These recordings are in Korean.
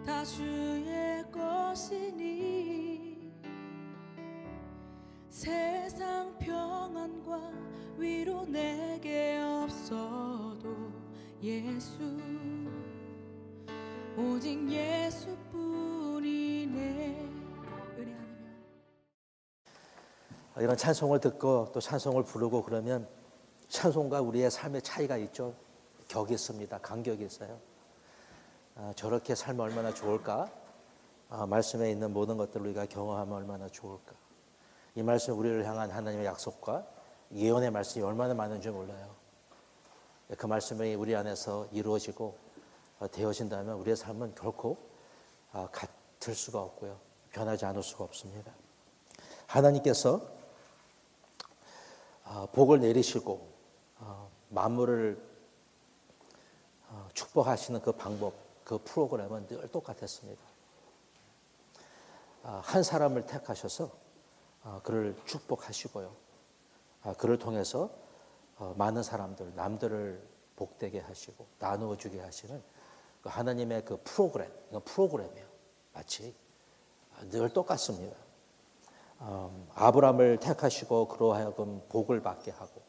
다 주의 것이니 세상 평안과 위로 내게 없어도 예수 오직 예수뿐이네. 은혜하며 이런 찬송을 듣고 또 찬송을 부르고 그러면 찬송과 우리의 삶의 차이가 있죠. 격이 있습니다. 간격이 있어요. 저렇게 살면 얼마나 좋을까? 말씀에 있는 모든 것들을 우리가 경험하면 얼마나 좋을까? 이 말씀이 우리를 향한 하나님의 약속과 예언의 말씀이 얼마나 많은지 몰라요. 그 말씀이 우리 안에서 이루어지고 되어진다면 우리의 삶은 결코 같을 수가 없고요. 변하지 않을 수가 없습니다. 하나님께서 복을 내리시고 만물을 축복하시는 그 방법, 그 프로그램은 늘 똑같았습니다. 한 사람을 택하셔서 그를 축복하시고요. 그를 통해서 많은 사람들, 남들을 복되게 하시고 나누어 주게 하시는 그 하나님의 그 프로그램, 이건 프로그램이에요. 마치 늘 똑같습니다. 아브라함을 택하시고 그로 하여금 복을 받게 하고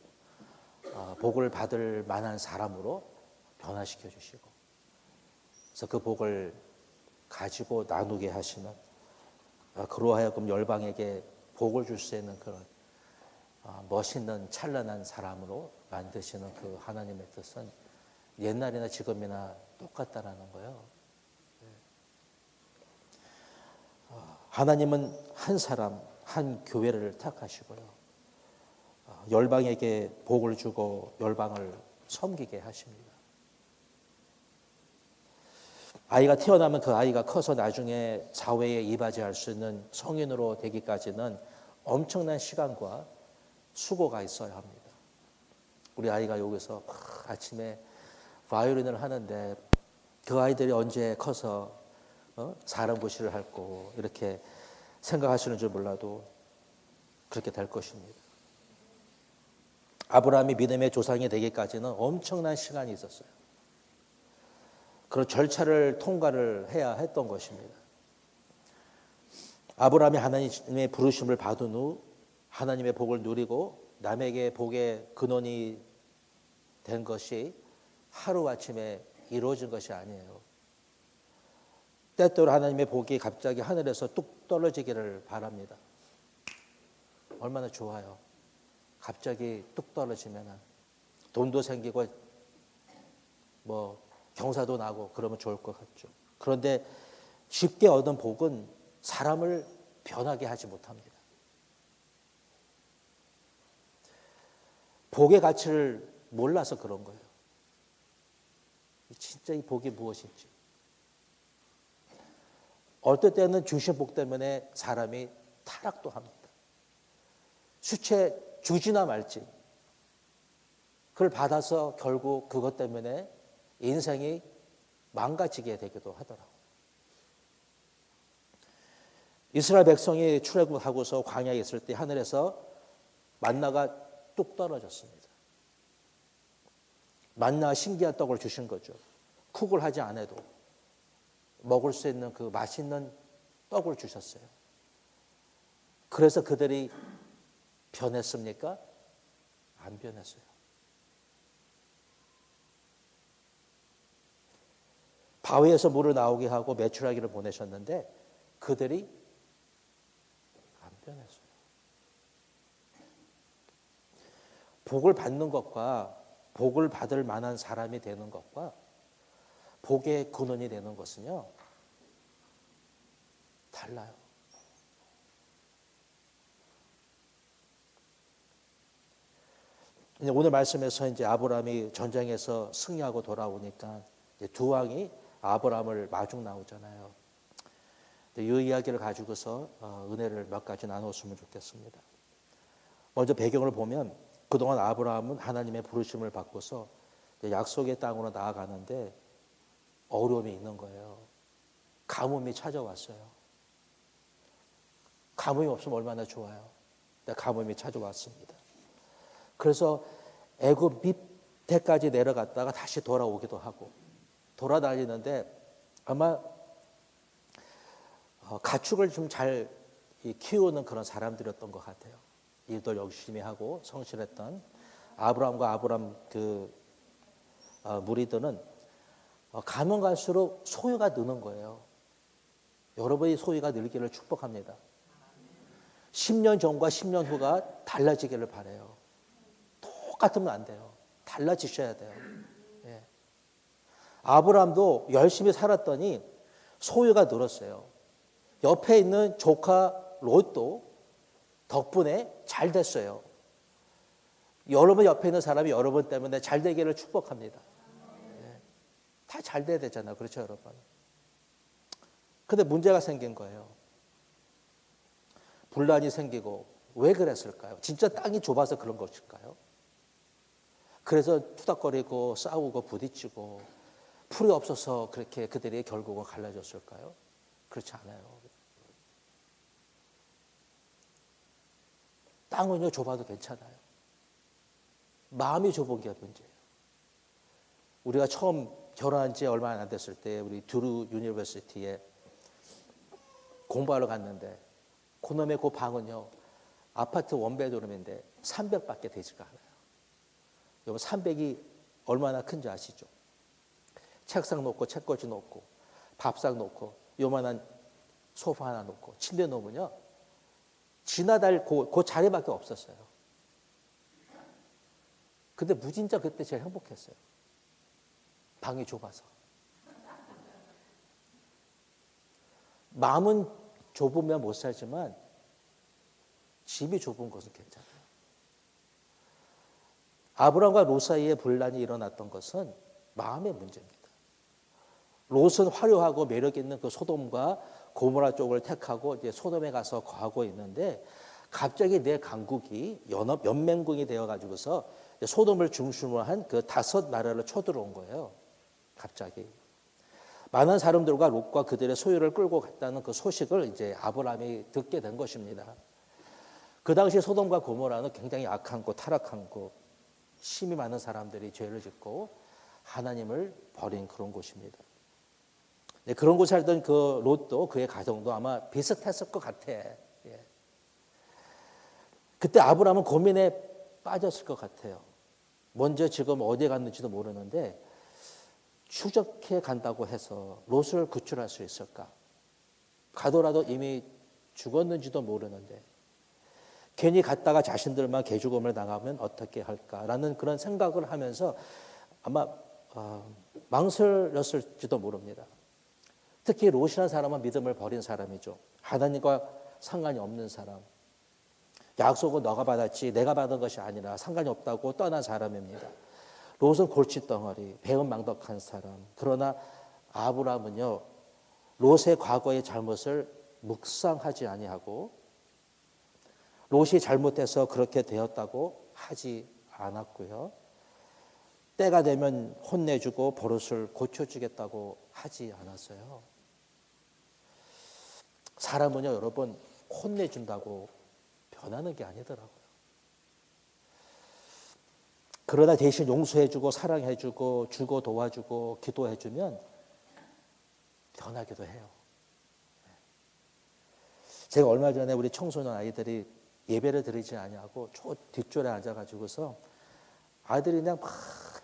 복을 받을 만한 사람으로 변화시켜 주시고 그래서 그 복을 가지고 나누게 하시는 그로 하여금 열방에게 복을 줄 수 있는 그런 멋있는 찬란한 사람으로 만드시는 그 하나님의 뜻은 옛날이나 지금이나 똑같다라는 거예요. 하나님은 한 사람, 한 교회를 택하시고요. 열방에게 복을 주고 열방을 섬기게 하십니다. 아이가 태어나면 그 아이가 커서 나중에 사회에 이바지할 수 있는 성인으로 되기까지는 엄청난 시간과 수고가 있어야 합니다. 우리 아이가 여기서 아침에 바이올린을 하는데 그 아이들이 언제 커서 사람 구실을 할고 이렇게 생각하시는 줄 몰라도 그렇게 될 것입니다. 아브라함이 믿음의 조상이 되기까지는 엄청난 시간이 있었어요. 그런 절차를 통과를 해야 했던 것입니다. 아브라함이 하나님의 부르심을 받은 후 하나님의 복을 누리고 남에게 복의 근원이 된 것이 하루아침에 이루어진 것이 아니에요. 때때로 하나님의 복이 갑자기 하늘에서 뚝 떨어지기를 바랍니다. 얼마나 좋아요. 갑자기 뚝 떨어지면 돈도 생기고 뭐 경사도 나고 그러면 좋을 것 같죠. 그런데 쉽게 얻은 복은 사람을 변하게 하지 못합니다. 복의 가치를 몰라서 그런 거예요. 진짜 이 복이 무엇인지. 어떨 때는 주신 복 때문에 사람이 타락도 합니다. 수채 주지나 말지. 그걸 받아서 결국 그것 때문에 인생이 망가지게 되기도 하더라고요. 이스라엘 백성이 출애굽하고서 광야에 있을 때 하늘에서 만나가 뚝 떨어졌습니다. 만나 신기한 떡을 주신 거죠. 쿡을 하지 않아도 먹을 수 있는 그 맛있는 떡을 주셨어요. 그래서 그들이 변했습니까? 안 변했어요. 바위에서 물을 나오게 하고 메추라기를 보내셨는데 그들이 안 변했어요. 복을 받는 것과 복을 받을 만한 사람이 되는 것과 복의 근원이 되는 것은요 달라요. 오늘 말씀에서 이제 아브라함이 전쟁에서 승리하고 돌아오니까 이제 두 왕이 아브라함을 마중 나오잖아요. 이 이야기를 가지고서 은혜를 몇 가지 나눴으면 좋겠습니다. 먼저 배경을 보면 그동안 아브라함은 하나님의 부르심을 받고서 약속의 땅으로 나아가는데 어려움이 있는 거예요. 가뭄이 찾아왔어요. 가뭄이 없으면 얼마나 좋아요. 근데 가뭄이 찾아왔습니다. 그래서 애굽 밑에까지 내려갔다가 다시 돌아오기도 하고 돌아다니는데 아마 가축을 좀 잘 키우는 그런 사람들이었던 것 같아요. 일도 열심히 하고 성실했던 아브라함과 아브라함 무리들은 가면 갈수록 소유가 느는 거예요. 여러분이 소유가 늘기를 축복합니다. 10년 전과 10년 후가 달라지기를 바라요. 똑같으면 안 돼요. 달라지셔야 돼요. 예. 아브라함도 열심히 살았더니 소유가 늘었어요. 옆에 있는 조카 롯도 덕분에 잘 됐어요. 여러분 옆에 있는 사람이 여러분 때문에 잘 되기를 축복합니다. 예. 다 잘 돼야 되잖아요. 그렇죠, 여러분? 근데 문제가 생긴 거예요. 분란이 생기고 왜 그랬을까요? 진짜 땅이 좁아서 그런 것일까요? 그래서 투닥거리고 싸우고 부딪히고 풀이 없어서 그렇게 그들이 결국은 갈라졌을까요? 그렇지 않아요. 땅은요 좁아도 괜찮아요. 마음이 좁은 게 문제예요. 우리가 처음 결혼한 지 얼마 안 됐을 때 우리 듀루 유니버시티에 공부하러 갔는데 그놈의 그 방은요 아파트 원베드룸인데 300밖에 되지가 않아요. 여러분 300이 얼마나 큰지 아시죠? 책상 놓고 책꽂이 놓고 밥상 놓고 요만한 소파 하나 놓고 침대 놓으면요 지나달 그 자리밖에 없었어요. 근데 무진자 그때 제일 행복했어요. 방이 좁아서. 마음은 좁으면 못 살지만 집이 좁은 것은 괜찮아요. 아브라함과 롯 사이에 분란이 일어났던 것은 마음의 문제입니다. 롯은 화려하고 매력 있는 그 소돔과 고모라 쪽을 택하고 이제 소돔에 가서 거하고 있는데 갑자기 내 강국이 연맹국이 되어 가지고서 소돔을 중심으로 한 그 5 나라를 쳐들어온 거예요. 갑자기 많은 사람들과 롯과 그들의 소유를 끌고 갔다는 그 소식을 이제 아브라함이 듣게 된 것입니다. 그 당시 소돔과 고모라는 굉장히 악한 곳, 타락한 곳, 힘이 많은 사람들이 죄를 짓고 하나님을 버린 그런 곳입니다. 네, 그런 곳에 살던 그 롯도 그의 가정도 아마 비슷했을 것 같아. 예. 그때 아브라함은 고민에 빠졌을 것 같아요. 먼저 지금 어디에 갔는지도 모르는데 추적해 간다고 해서 롯을 구출할 수 있을까? 가더라도 이미 죽었는지도 모르는데 괜히 갔다가 자신들만 개죽음을 당하면 어떻게 할까라는 그런 생각을 하면서 아마 망설였을지도 모릅니다. 특히 롯이라는 사람은 믿음을 버린 사람이죠. 하나님과 상관이 없는 사람. 약속은 너가 받았지 내가 받은 것이 아니라 상관이 없다고 떠난 사람입니다. 롯은 골칫덩어리, 배은망덕한 사람. 그러나 아브라함은요, 롯의 과거의 잘못을 묵상하지 아니하고 롯이 잘못해서 그렇게 되었다고 하지 않았고요. 때가 되면 혼내주고 버릇을 고쳐주겠다고 하지 않았어요. 사람은요, 여러분 혼내준다고 변하는 게 아니더라고요. 그러나 대신 용서해주고 사랑해주고 주고 도와주고 기도해주면 변하기도 해요. 제가 얼마 전에 우리 청소년 아이들이 예배를 드리지 아니하고 저 뒷줄에 앉아가지고서 아이들이 그냥 막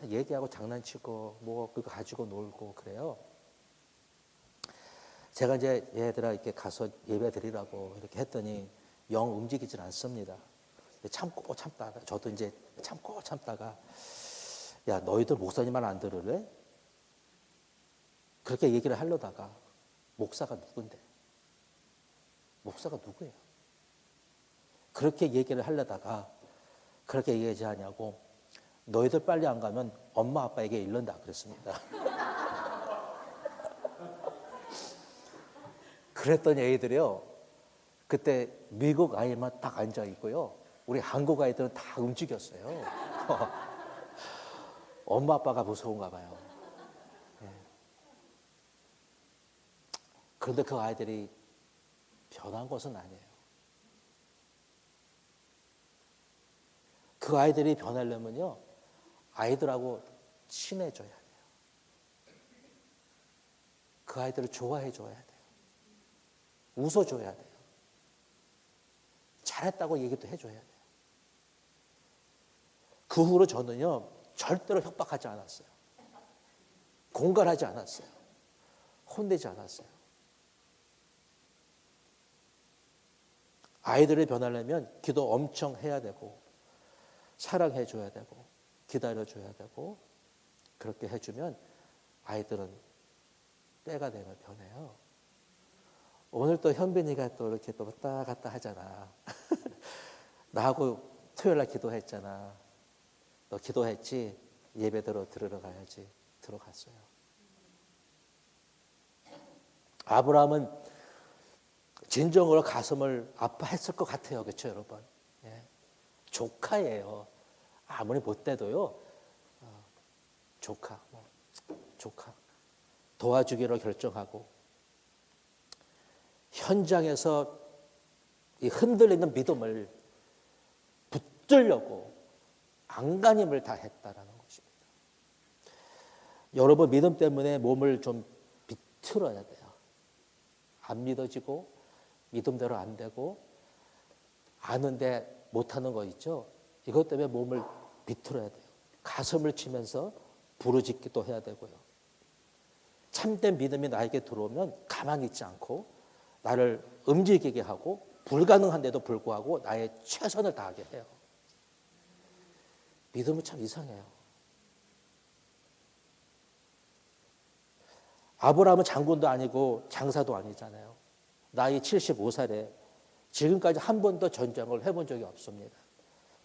얘기하고 장난치고 뭐 그거 가지고 놀고 그래요. 제가 이제 얘들아 이렇게 가서 예배 드리라고 이렇게 했더니 영 움직이질 않습니다. 참고 참다가 저도 이제 참고 참다가 야 너희들 목사님 말 안 들을래? 그렇게 얘기를 하려다가 목사가 누군데? 목사가 누구예요? 그렇게 얘기를 하려다가 그렇게 얘기하지 않냐고 너희들 빨리 안 가면 엄마 아빠에게 이른다 그랬습니다. 그랬더니 애들이요 그때 미국 아이만 딱 앉아 있고요 우리 한국 아이들은 다 움직였어요. 엄마 아빠가 무서운가 봐요. 네. 그런데 그 아이들이 변한 것은 아니에요. 그 아이들이 변하려면요 아이들하고 친해져야 돼요. 그 아이들을 좋아해 줘야 돼요. 웃어줘야 돼요. 잘했다고 얘기도 해줘야 돼요. 그 후로 저는요, 절대로 협박하지 않았어요. 공갈하지 않았어요. 혼내지 않았어요. 아이들을 변하려면 기도 엄청 해야 되고, 사랑해줘야 되고, 기다려줘야 되고, 그렇게 해주면 아이들은 때가 되면 변해요. 오늘 또 현빈이가 또 이렇게 또 왔다 갔다 하잖아. 나하고 토요일 날 기도했잖아. 너 기도했지? 예배대로 들으러 가야지. 들어갔어요. 아브라함은 진정으로 가슴을 아파했을 것 같아요. 그렇죠, 여러분? 예. 조카예요. 아무리 못돼도요. 조카. 도와주기로 결정하고 현장에서 이 흔들리는 믿음을 붙들려고 안간힘을 다했다라는 것입니다. 여러분, 믿음 때문에 몸을 좀 비틀어야 돼요. 안 믿어지고 믿음대로 안 되고 아는데 못하는 거 있죠. 이것 때문에 몸을 비틀어야 돼요. 가슴을 치면서 부르짖기도 해야 되고요. 참된 믿음이 나에게 들어오면 가만히 있지 않고 나를 움직이게 하고 불가능한데도 불구하고 나의 최선을 다하게 해요. 믿음은 참 이상해요. 아브라함은 장군도 아니고 장사도 아니잖아요. 나이 75살에 지금까지 한 번도 전쟁을 해본 적이 없습니다.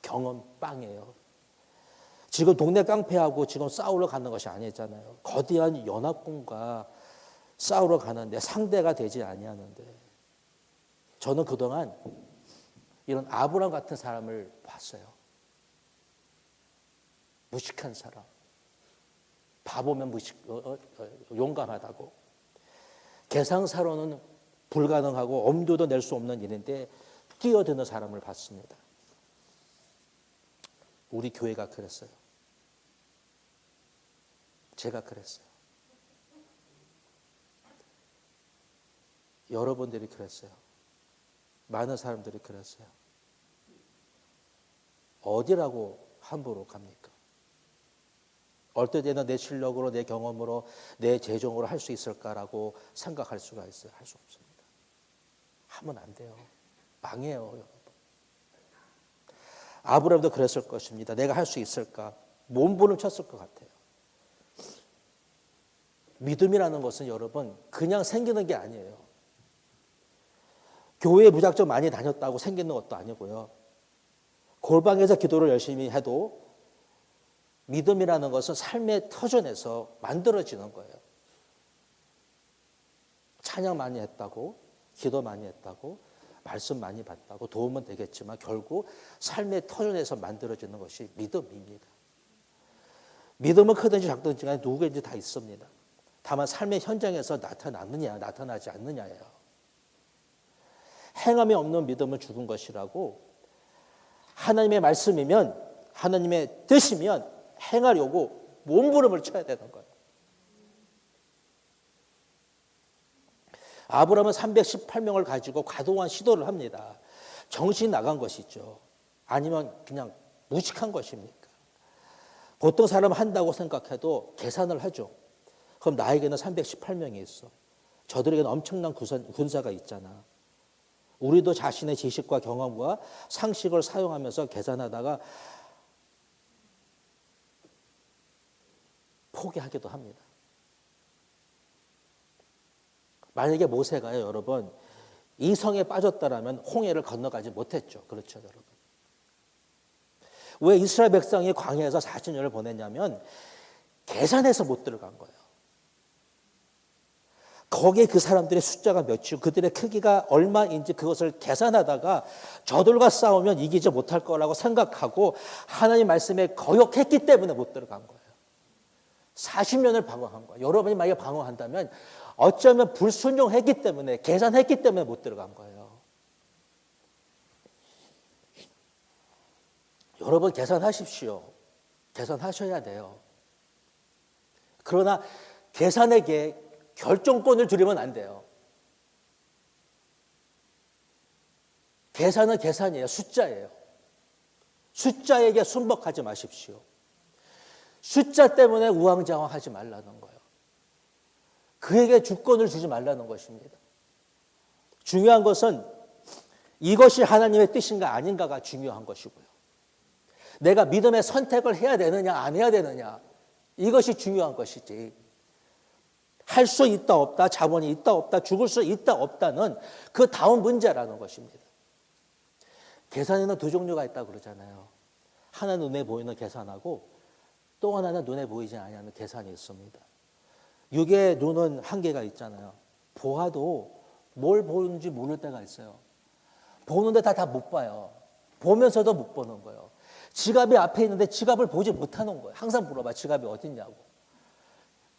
경험 빵이에요. 지금 동네 깡패하고 지금 싸우러 가는 것이 아니잖아요. 거대한 연합군과 싸우러 가는데 상대가 되지 아니하는데 저는 그동안 이런 아브라함 같은 사람을 봤어요. 무식한 사람. 바보면 용감하다고. 계상사로는 불가능하고 엄두도 낼 수 없는 일인데 뛰어드는 사람을 봤습니다. 우리 교회가 그랬어요. 제가 그랬어요. 여러분들이 그랬어요. 많은 사람들이 그랬어요. 어디라고 함부로 갑니까? 어떨 때는 내 실력으로, 내 경험으로, 내 재정으로 할 수 있을까라고 생각할 수가 있어요. 할 수 없습니다. 하면 안 돼요. 망해요, 여러분. 아브라함도 그랬을 것입니다. 내가 할 수 있을까? 몸부림 쳤을 것 같아요. 믿음이라는 것은 여러분 그냥 생기는 게 아니에요. 교회에 무작정 많이 다녔다고 생기는 것도 아니고요. 골방에서 기도를 열심히 해도 믿음이라는 것은 삶의 터전에서 만들어지는 거예요. 찬양 많이 했다고, 기도 많이 했다고, 말씀 많이 받다고 도움은 되겠지만 결국 삶의 터전에서 만들어지는 것이 믿음입니다. 믿음은 크든지 작든지 간에 누구든지 다 있습니다. 다만 삶의 현장에서 나타나느냐 나타나지 않느냐예요. 행함이 없는 믿음은 죽은 것이라고. 하나님의 말씀이면 하나님의 뜻이면 행하려고 몸부림을 쳐야 되는 거예요. 아브라함은 318명을 가지고 과도한 시도를 합니다. 정신이 나간 것이죠. 아니면 그냥 무식한 것입니까? 보통 사람은 한다고 생각해도 계산을 하죠. 그럼 나에게는 318명이 있어. 저들에게는 엄청난 군사가 있잖아. 우리도 자신의 지식과 경험과 상식을 사용하면서 계산하다가 포기하기도 합니다. 만약에 모세가요, 여러분, 이 성에 빠졌다라면 홍해를 건너가지 못했죠. 그렇죠, 여러분. 왜 이스라엘 백성이 광야에서 40년을 보냈냐면 계산해서 못 들어간 거예요. 거기에 그 사람들의 숫자가 몇이고 그들의 크기가 얼마인지 그것을 계산하다가 저들과 싸우면 이기지 못할 거라고 생각하고 하나님 말씀에 거역했기 때문에 못 들어간 거예요. 40년을 방황한 거예요. 여러분이 만약에 방황한다면 어쩌면 불순종했기 때문에, 계산했기 때문에 못 들어간 거예요. 여러분 계산하십시오. 계산하셔야 돼요. 그러나 계산에게 결정권을 드리면 안 돼요. 계산은 계산이에요. 숫자예요. 숫자에게 순복하지 마십시오. 숫자 때문에 우왕좌왕하지 말라는 거예요. 그에게 주권을 주지 말라는 것입니다. 중요한 것은 이것이 하나님의 뜻인가 아닌가가 중요한 것이고요. 내가 믿음의 선택을 해야 되느냐 안 해야 되느냐, 이것이 중요한 것이지, 할 수 있다 없다, 자본이 있다 없다, 죽을 수 있다 없다는 그 다음 문제라는 것입니다. 계산에는 두 종류가 있다고 그러잖아요. 하나는 눈에 보이는 계산하고 또 하나는 눈에 보이지 않는 계산이 있습니다. 육의 눈은 한계가 있잖아요. 보아도 뭘 보는지 모를 때가 있어요. 보는데 다 못 봐요. 보면서도 못 보는 거예요. 지갑이 앞에 있는데 지갑을 보지 못하는 거예요. 항상 물어봐, 지갑이 어딨냐고.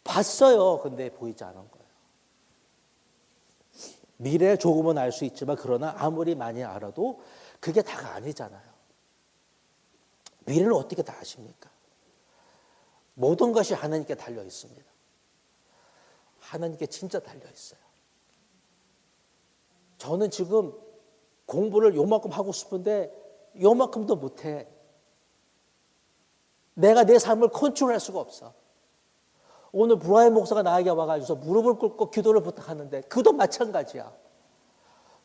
봤어요. 근데 보이지 않은 거예요. 미래 조금은 알 수 있지만 그러나 아무리 많이 알아도 그게 다가 아니잖아요. 미래를 어떻게 다 아십니까? 모든 것이 하나님께 달려 있습니다. 하나님께 진짜 달려 있어요. 저는 지금 공부를 요만큼 하고 싶은데 요만큼도 못해. 내가 내 삶을 컨트롤할 수가 없어. 오늘 브라이언 목사가 나에게 와가지고 무릎을 꿇고 기도를 부탁하는데 그도 마찬가지야.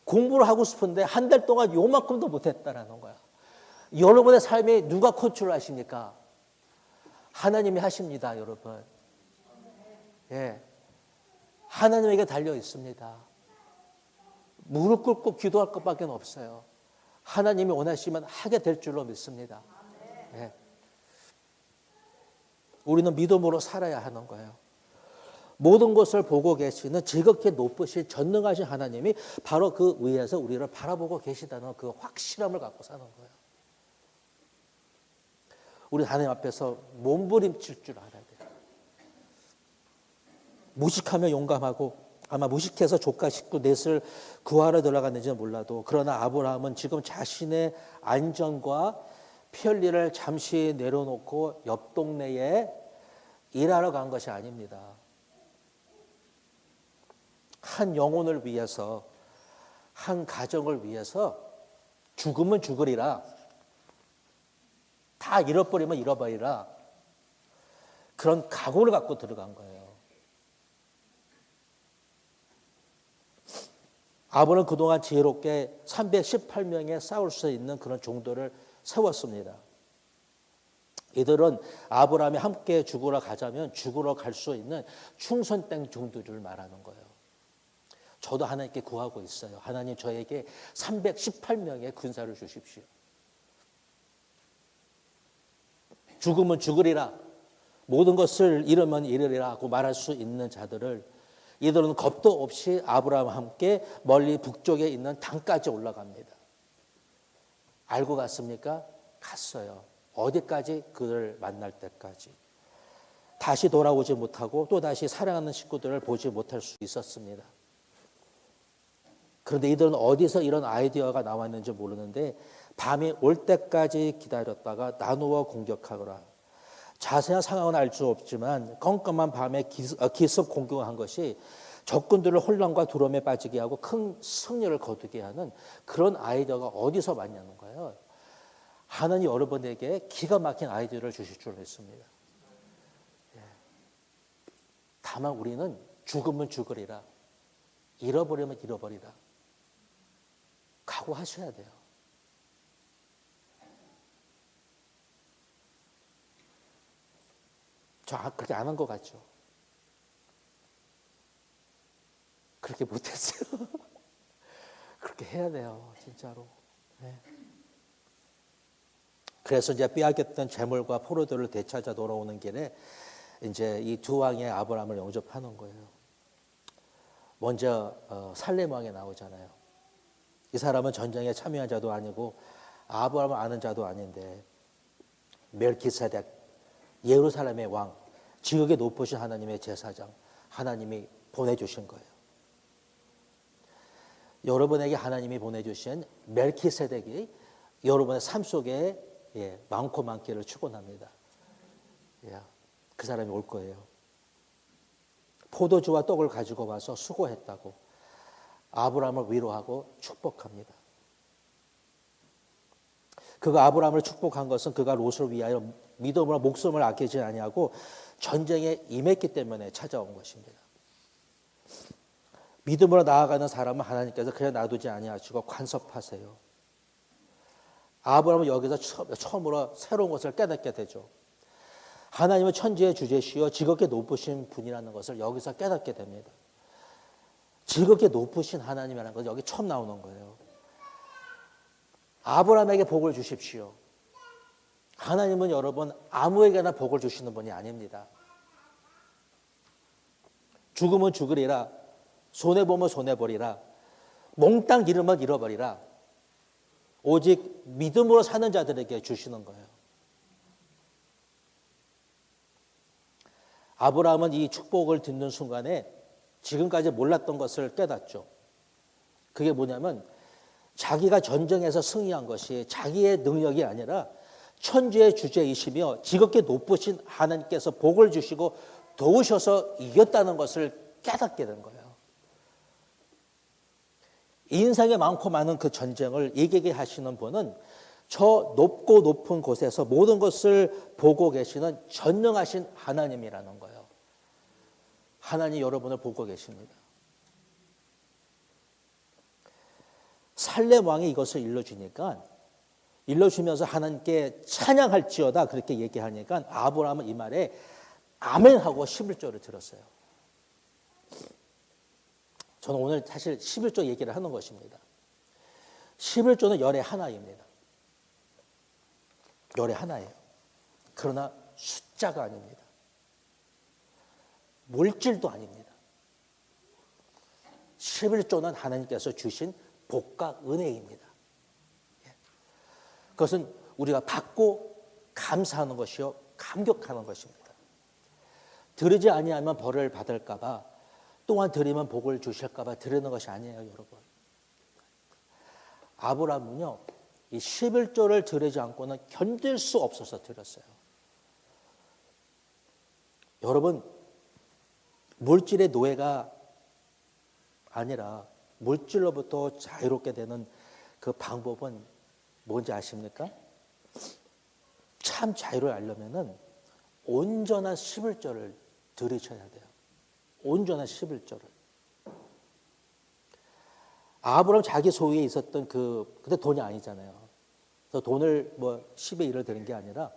공부를 하고 싶은데 한 달 동안 요만큼도 못했다라는 거야. 여러분의 삶에 누가 컨트롤 하십니까? 하나님이 하십니다, 여러분. 예, 하나님에게 달려 있습니다. 무릎 꿇고 기도할 것밖에 없어요. 하나님이 원하시면 하게 될 줄로 믿습니다. 예. 우리는 믿음으로 살아야 하는 거예요. 모든 것을 보고 계시는 지극히 높으신 전능하신 하나님이 바로 그 위에서 우리를 바라보고 계시다는 그 확실함을 갖고 사는 거예요. 우리 하나님 앞에서 몸부림칠 줄 알아야 돼요. 무식하며 용감하고, 아마 무식해서 조카 식구 넷을 구하러 들어갔는지는 몰라도, 그러나 아브라함은 지금 자신의 안전과 편리를 잠시 내려놓고 옆 동네에 일하러 간 것이 아닙니다. 한 영혼을 위해서, 한 가정을 위해서 죽으면 죽으리라, 다 잃어버리면 잃어버리라, 그런 각오를 갖고 들어간 거예요. 아브라함은 그동안 지혜롭게 318명에 싸울 수 있는 그런 종들을 세웠습니다. 이들은 아브라함이 함께 죽으러 가자면 죽으러 갈 수 있는 충성된 종들을 말하는 거예요. 저도 하나님께 구하고 있어요. 하나님, 저에게 318명의 군사를 주십시오. 죽으면 죽으리라, 모든 것을 잃으면 잃으리라 하고 말할 수 있는 자들을, 이들은 겁도 없이 아브라함과 함께 멀리 북쪽에 있는 단까지 올라갑니다. 알고 갔습니까? 갔어요. 어디까지? 그를 만날 때까지. 다시 돌아오지 못하고 또 다시 사랑하는 식구들을 보지 못할 수 있었습니다. 그런데 이들은 어디서 이런 아이디어가 나왔는지 모르는데 밤이 올 때까지 기다렸다가 나누어 공격하거라. 자세한 상황은 알 수 없지만 껌껌한 밤에 기습 공격한 것이 적군들을 혼란과 두려움에 빠지게 하고 큰 승리를 거두게 하는 그런 아이디어가 어디서 왔냐는 거예요. 하나님 여러분에게 기가 막힌 아이디어를 주실 줄 믿습니다. 다만 우리는 죽으면 죽으리라, 잃어버리면 잃어버리라 각오하셔야 돼요. 저 그렇게 안 한 것 같죠? 그렇게 못했어요. 그렇게 해야 돼요, 진짜로. 네. 그래서 이제 빼앗겼던 재물과 포로들을 되찾아 돌아오는 길에 이제 이 두 왕의 아브라함을 영접하는 거예요. 먼저 살렘 왕이 나오잖아요. 이 사람은 전쟁에 참여한 자도 아니고 아브라함을 아는 자도 아닌데 멜기세덱, 예루살렘의 왕, 지극히 높으신 하나님의 제사장, 하나님이 보내주신 거예요. 여러분에게 하나님이 보내주신 멜기세덱이 여러분의 삶 속에 많고 많기를 축원합니다. 그 사람이 올 거예요. 포도주와 떡을 가지고 와서 수고했다고 아브라함을 위로하고 축복합니다. 그가 아브라함을 축복한 것은 그가 롯을 위하여 믿음으로 목숨을 아끼지 아니하고 전쟁에 임했기 때문에 찾아온 것입니다. 믿음으로 나아가는 사람은 하나님께서 그냥 놔두지 아니하시고 간섭하세요. 아브라함은 여기서 처음으로 새로운 것을 깨닫게 되죠. 하나님은 천지의 주제시여 지극히 높으신 분이라는 것을 여기서 깨닫게 됩니다. 지극히 높으신 하나님이라는 것은 여기 처음 나오는 거예요. 아브라함에게 복을 주십시오. 하나님은 여러분 아무에게나 복을 주시는 분이 아닙니다. 죽으면 죽으리라, 손해보면 손해보리라, 몽땅 잃으면 잃어버리라. 오직 믿음으로 사는 자들에게 주시는 거예요. 아브라함은 이 축복을 듣는 순간에 지금까지 몰랐던 것을 깨닫죠. 그게 뭐냐면 자기가 전쟁에서 승리한 것이 자기의 능력이 아니라 천지의 주제이시며 지극히 높으신 하나님께서 복을 주시고 도우셔서 이겼다는 것을 깨닫게 된 거예요. 인생에 많고 많은 그 전쟁을 이기게 하시는 분은 저 높고 높은 곳에서 모든 것을 보고 계시는 전능하신 하나님이라는 거예요. 하나님 여러분을 보고 계십니다. 살렘 왕이 이것을 일러주면서 하나님께 찬양할지어다 그렇게 얘기하니까 아브라함은 이 말에 아멘하고 11조를 들었어요. 저는 오늘 사실 11조 얘기를 하는 것입니다. 11조는 열의 하나입니다. 열의 하나예요. 그러나 숫자가 아닙니다. 물질도 아닙니다. 11조는 하나님께서 주신 복과 은혜입니다. 그것은 우리가 받고 감사하는 것이요 감격하는 것입니다. 드리지 아니하면 벌을 받을까 봐, 또한 드리면 복을 주실까 봐 드리는 것이 아니에요, 여러분. 아브라함은요, 이 11조를 드리지 않고는 견딜 수 없어서 드렸어요. 여러분, 물질의 노예가 아니라 물질로부터 자유롭게 되는 그 방법은 뭔지 아십니까? 참 자유를 알려면은 온전한 11조를 드리셔야 돼요. 온전한 11조를. 아브라함 자기 소유에 있었던 그때 돈이 아니잖아요. 그래서 돈을 뭐 10의 1을 드린 게 아니라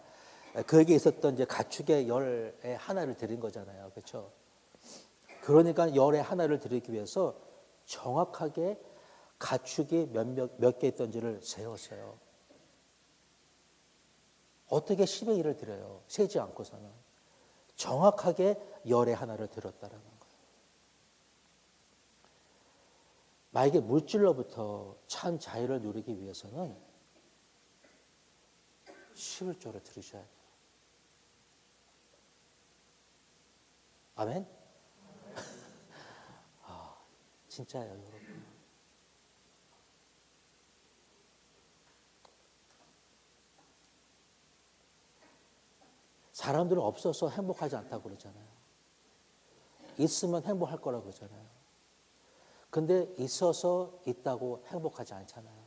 그에게 있었던 이제 가축의 열의 하나를 드린 거잖아요. 그렇죠? 그러니까 열의 하나를 드리기 위해서 정확하게 가축이 몇 개 있던지를 세웠어요. 어떻게 10의 1을 드려요? 세지 않고서는. 정확하게 열의 하나를 드렸다라는 거예요. 만약에 물질로부터 참 자유를 누리기 위해서는 11조를 드리셔야 돼요. 아멘? 진짜예요, 여러분. 사람들은 없어서 행복하지 않다고 그러잖아요. 있으면 행복할 거라고 그러잖아요. 근데 있어서 있다고 행복하지 않잖아요.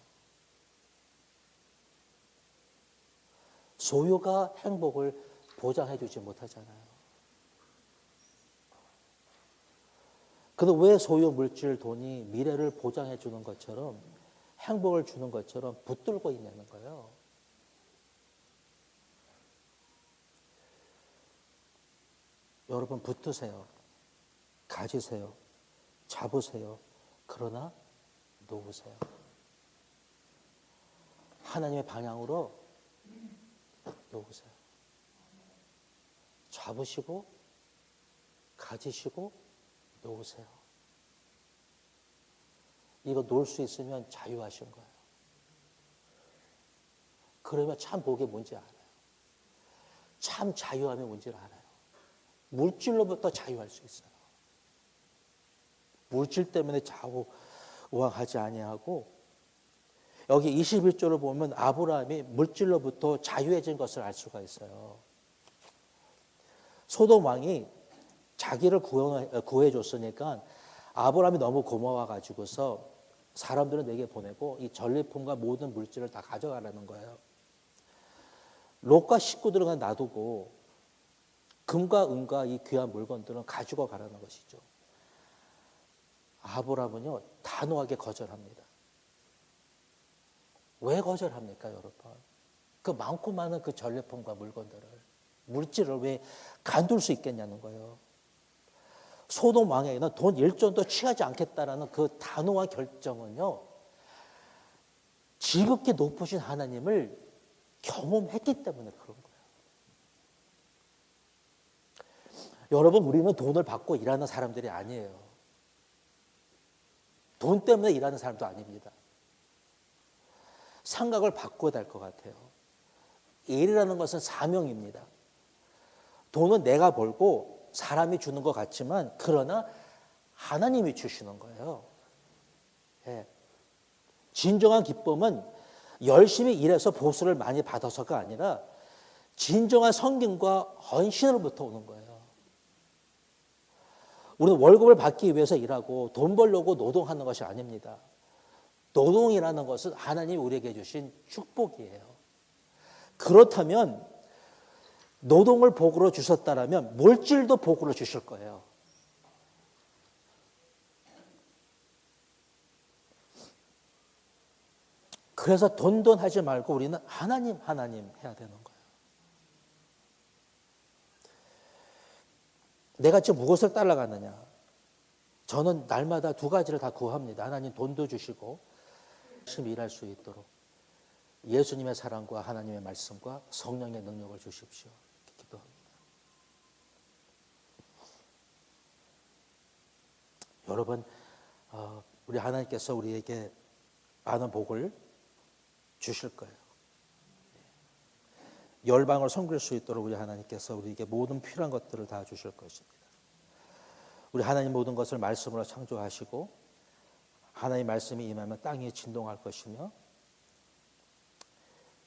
소유가 행복을 보장해 주지 못하잖아요. 근데 왜 소유, 물질, 돈이 미래를 보장해 주는 것처럼 행복을 주는 것처럼 붙들고 있냐는 거예요. 여러분 붙드세요. 가지세요. 잡으세요. 그러나 놓으세요. 하나님의 방향으로 놓으세요. 잡으시고 가지시고 놓으세요. 이거 놓을 수 있으면 자유하신 거예요. 그러면 참 복이 뭔지 알아요. 참 자유함이 뭔지를 알아요. 물질로부터 자유할 수 있어요. 물질 때문에 좌우왕하지 아니하고 여기 21조를 보면 아브라함이 물질로부터 자유해진 것을 알 수가 있어요. 소돔 왕이 자기를 구해줬으니까 아브라함이 너무 고마워가지고서 사람들은 내게 보내고 이 전리품과 모든 물질을 다 가져가라는 거예요. 롯과 식구들은 놔두고 금과 은과 이 귀한 물건들은 가지고 가라는 것이죠. 아브라함은요, 단호하게 거절합니다. 왜 거절합니까, 여러분? 그 많고 많은 그 전리품과 물건들을, 물질을 왜 간둘 수 있겠냐는 거예요. 소돔 왕에게는 돈 1전도 취하지 않겠다라는 그 단호한 결정은요, 지극히 높으신 하나님을 경험했기 때문에 그런 거예요. 여러분, 우리는 돈을 받고 일하는 사람들이 아니에요. 돈 때문에 일하는 사람도 아닙니다. 생각을 바꿔야 될 것 같아요. 일이라는 것은 사명입니다. 돈은 내가 벌고 사람이 주는 것 같지만 그러나 하나님이 주시는 거예요. 예. 진정한 기쁨은 열심히 일해서 보수를 많이 받아서가 아니라 진정한 섬김과 헌신으로부터 오는 거예요. 우리는 월급을 받기 위해서 일하고 돈 벌려고 노동하는 것이 아닙니다. 노동이라는 것은 하나님이 우리에게 주신 축복이에요. 그렇다면 노동을 복으로 주셨다라면 물질도 복으로 주실 거예요. 그래서 돈 하지 말고 우리는 하나님 해야 되는 거예요. 내가 지금 무엇을 따라가느냐? 저는 날마다 두 가지를 다 구합니다. 하나님 돈도 주시고 열심히 일할 수 있도록 예수님의 사랑과 하나님의 말씀과 성령의 능력을 주십시오. 이렇게 기도합니다. 여러분, 우리 하나님께서 우리에게 많은 복을 주실 거예요. 열방을 섬길 수 있도록 우리 하나님께서 우리에게 모든 필요한 것들을 다 주실 것입니다. 우리 하나님 모든 것을 말씀으로 창조하시고 하나님 말씀이 임하면 땅이 진동할 것이며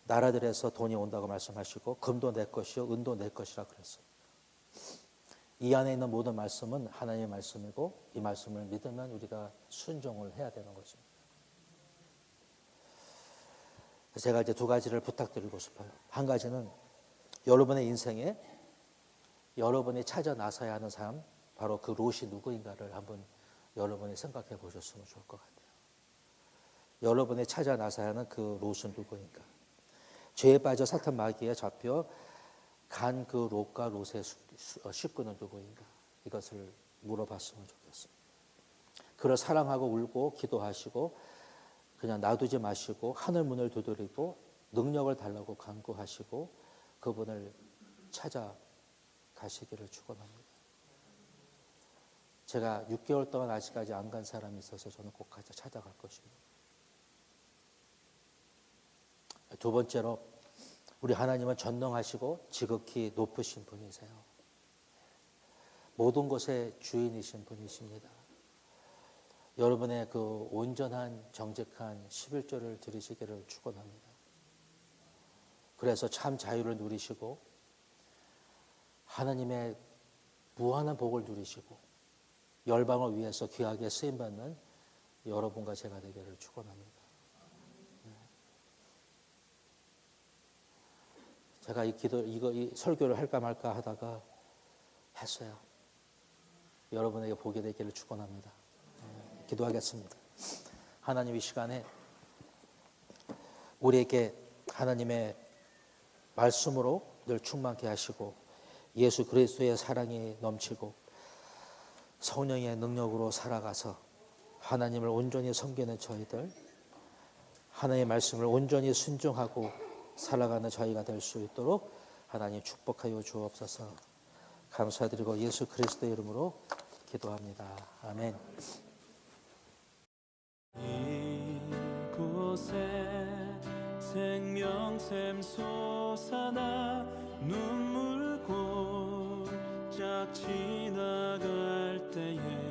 나라들에서 돈이 온다고 말씀하시고 금도 내 것이요 은도 내 것이라 그랬습니다. 이 안에 있는 모든 말씀은 하나님의 말씀이고 이 말씀을 믿으면 우리가 순종을 해야 되는 것입니다. 제가 이제 두 가지를 부탁드리고 싶어요. 한 가지는 여러분의 인생에 여러분이 찾아 나서야 하는 삶, 바로 그 롯이 누구인가를 한번 여러분이 생각해 보셨으면 좋을 것 같아요. 여러분이 찾아 나서야 하는 그 롯은 누구인가? 죄에 빠져 사탄 마귀에 잡혀 간 그 롯과 롯의 식구는 누구인가? 이것을 물어봤으면 좋겠습니다. 그를 사랑하고 울고 기도하시고 그냥 놔두지 마시고 하늘 문을 두드리고 능력을 달라고 간구하시고 그분을 찾아가시기를 축원합니다. 제가 6개월 동안 아직까지 안 간 사람이 있어서 저는 꼭 찾아갈 것입니다. 두 번째로 우리 하나님은 전능하시고 지극히 높으신 분이세요. 모든 것의 주인이신 분이십니다. 여러분의 그 온전한 정직한 11조를 드리시기를 축원합니다. 그래서 참 자유를 누리시고 하나님의 무한한 복을 누리시고 열방을 위해서 귀하게 쓰임받는 여러분과 제가 되기를 축원합니다. 제가 이 설교를 할까 말까 하다가 했어요. 여러분에게 복이 되기를 축원합니다. 기도하겠습니다. 하나님, 이 시간에 우리에게 하나님의 말씀으로 늘 충만케 하시고 예수 그리스도의 사랑이 넘치고 성령의 능력으로 살아가서 하나님을 온전히 섬기는 저희들, 하나님의 말씀을 온전히 순종하고 살아가는 저희가 될 수 있도록 하나님 축복하여 주옵소서. 감사드리고 예수 그리스도의 이름으로 기도합니다. 아멘. 이곳에 생명샘 솟아나 눈물 골짝 지나갈 때에